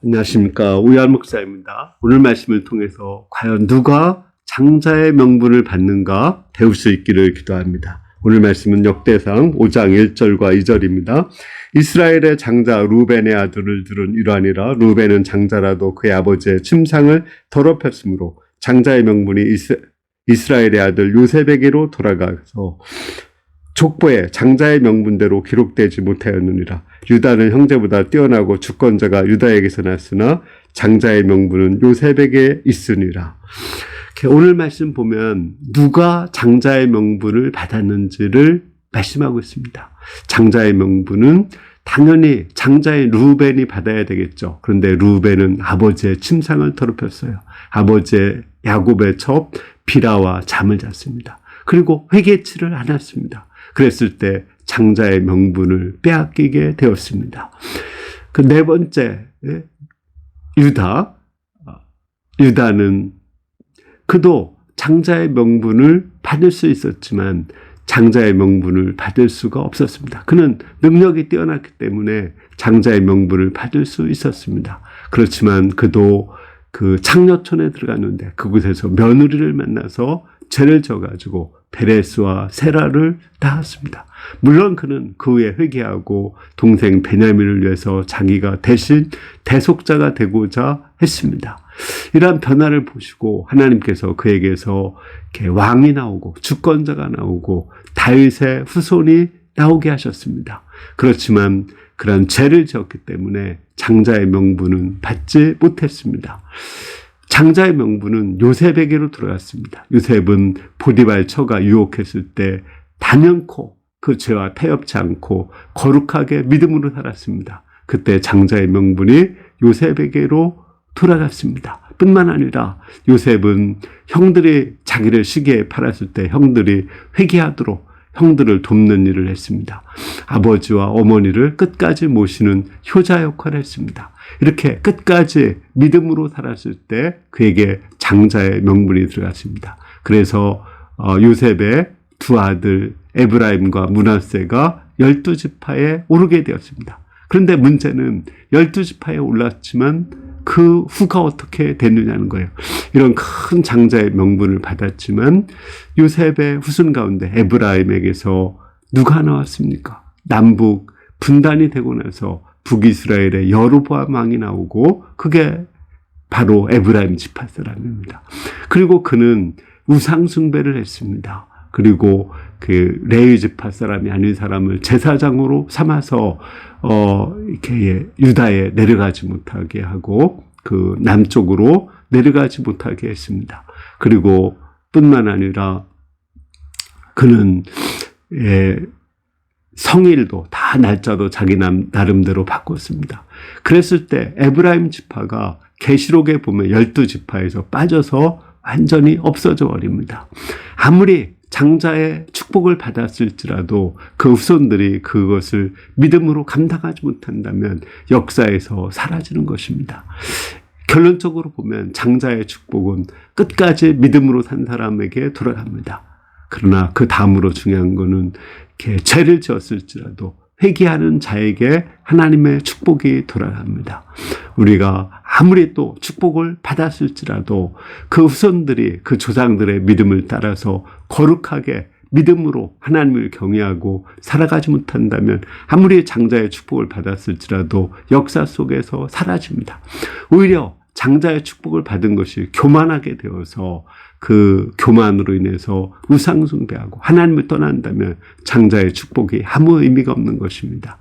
안녕하십니까. 우리한 목사입니다. 오늘 말씀을 통해서 과연 누가 장자의 명분을 받는가 배울 수 있기를 기도합니다. 오늘 말씀은 역대상 5장 1절과 2절입니다. 이스라엘의 장자 루벤의 아들을 들은 일환이라. 루벤은 장자라도 그의 아버지의 침상을 더럽혔으므로 장자의 명분이 이스라엘의 아들 요셉에게로 돌아가서 족보에 장자의 명분대로 기록되지 못하였느니라. 유다는 형제보다 뛰어나고 주권자가 유다에게서 났으나 장자의 명분은 요셉에게 있으니라. 오늘 말씀 보면 누가 장자의 명분을 받았는지를 말씀하고 있습니다. 장자의 명분은 당연히 장자의 루벤이 받아야 되겠죠. 그런데 루벤은 아버지의 침상을 더럽혔어요. 아버지의 야곱의 첩 비라와 잠을 잤습니다. 그리고 회개치를 않았습니다. 그랬을 때 장자의 명분을 빼앗기게 되었습니다. 그 네 번째, 유다는 그도 장자의 명분을 받을 수 있었지만 장자의 명분을 받을 수가 없었습니다. 그는 능력이 뛰어났기 때문에 장자의 명분을 받을 수 있었습니다. 그렇지만 그도 그 창녀촌에 들어갔는데 그곳에서 며느리를 만나서 죄를 져가지고 베레스와 세라를 낳았습니다. 물론 그는 그 후에 회개하고 동생 베냐민을 위해서 자기가 대신 대속자가 되고자 했습니다. 이러한 변화를 보시고 하나님께서 그에게서 이렇게 왕이 나오고 주권자가 나오고 다윗의 후손이 나오게 하셨습니다. 그렇지만 그런 죄를 지었기 때문에 장자의 명분은 받지 못했습니다. 장자의 명분은 요셉에게로 들어갔습니다. 요셉은 보디발 처가 유혹했을 때 단연코 그 죄와 타협치 않고 거룩하게 믿음으로 살았습니다. 그때 장자의 명분이 요셉에게로 돌아갔습니다. 뿐만 아니라 요셉은 형들이 자기를 시기에 팔았을 때 형들이 회개하도록 형들을 돕는 일을 했습니다. 아버지와 어머니를 끝까지 모시는 효자 역할을 했습니다. 이렇게 끝까지 믿음으로 살았을 때 그에게 장자의 명분이 들어갔습니다. 그래서 요셉의 두 아들 에브라임과 므낫세가 12지파에 오르게 되었습니다. 그런데 문제는 12지파에 올랐지만 그 후가 어떻게 됐느냐는 거예요. 이런 큰 장자의 명분을 받았지만 요셉의 후손 가운데 에브라임에게서 누가 나왔습니까? 남북 분단이 되고 나서 북이스라엘의 여로보암 왕이 나오고 그게 바로 에브라임 지파 사람입니다. 그리고 그는 우상 숭배를 했습니다. 그리고 그 레위 지파 사람이 아닌 사람을 제사장으로 삼아서 이렇게 유다에 내려가지 못하게 하고 그 남쪽으로 내려가지 못하게 했습니다. 그리고 뿐만 아니라 그는 성일도 다 날짜도 자기 나름대로 바꿨습니다. 그랬을 때 에브라임 지파가 계시록에 보면 12지파에서 빠져서 완전히 없어져 버립니다. 아무리 장자의 축복을 받았을지라도 그 후손들이 그것을 믿음으로 감당하지 못한다면 역사에서 사라지는 것입니다. 결론적으로 보면 장자의 축복은 끝까지 믿음으로 산 사람에게 돌아갑니다. 그러나 그 다음으로 중요한 거는 이렇게 죄를 지었을지라도 회개하는 자에게 하나님의 축복이 돌아갑니다. 우리가 아무리 또 축복을 받았을지라도 그 후손들이 그 조상들의 믿음을 따라서 거룩하게 믿음으로 하나님을 경외하고 살아가지 못한다면 아무리 장자의 축복을 받았을지라도 역사 속에서 사라집니다. 오히려 장자의 축복을 받은 것이 교만하게 되어서 그 교만으로 인해서 우상숭배하고 하나님을 떠난다면 장자의 축복이 아무 의미가 없는 것입니다.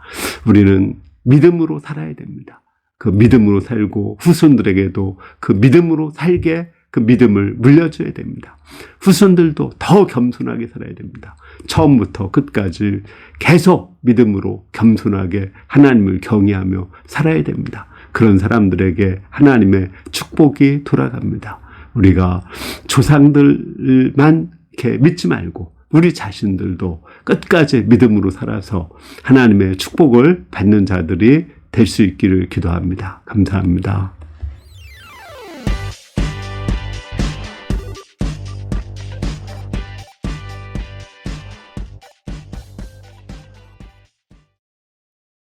우리는 믿음으로 살아야 됩니다. 그 믿음으로 살고 후손들에게도 그 믿음으로 살게 그 믿음을 물려줘야 됩니다. 후손들도 더 겸손하게 살아야 됩니다. 처음부터 끝까지 계속 믿음으로 겸손하게 하나님을 경외하며 살아야 됩니다. 그런 사람들에게 하나님의 축복이 돌아갑니다. 우리가 조상들만 이렇게 믿지 말고 우리 자신들도 끝까지 믿음으로 살아서 하나님의 축복을 받는 자들이 될 수 있기를 기도합니다. 감사합니다.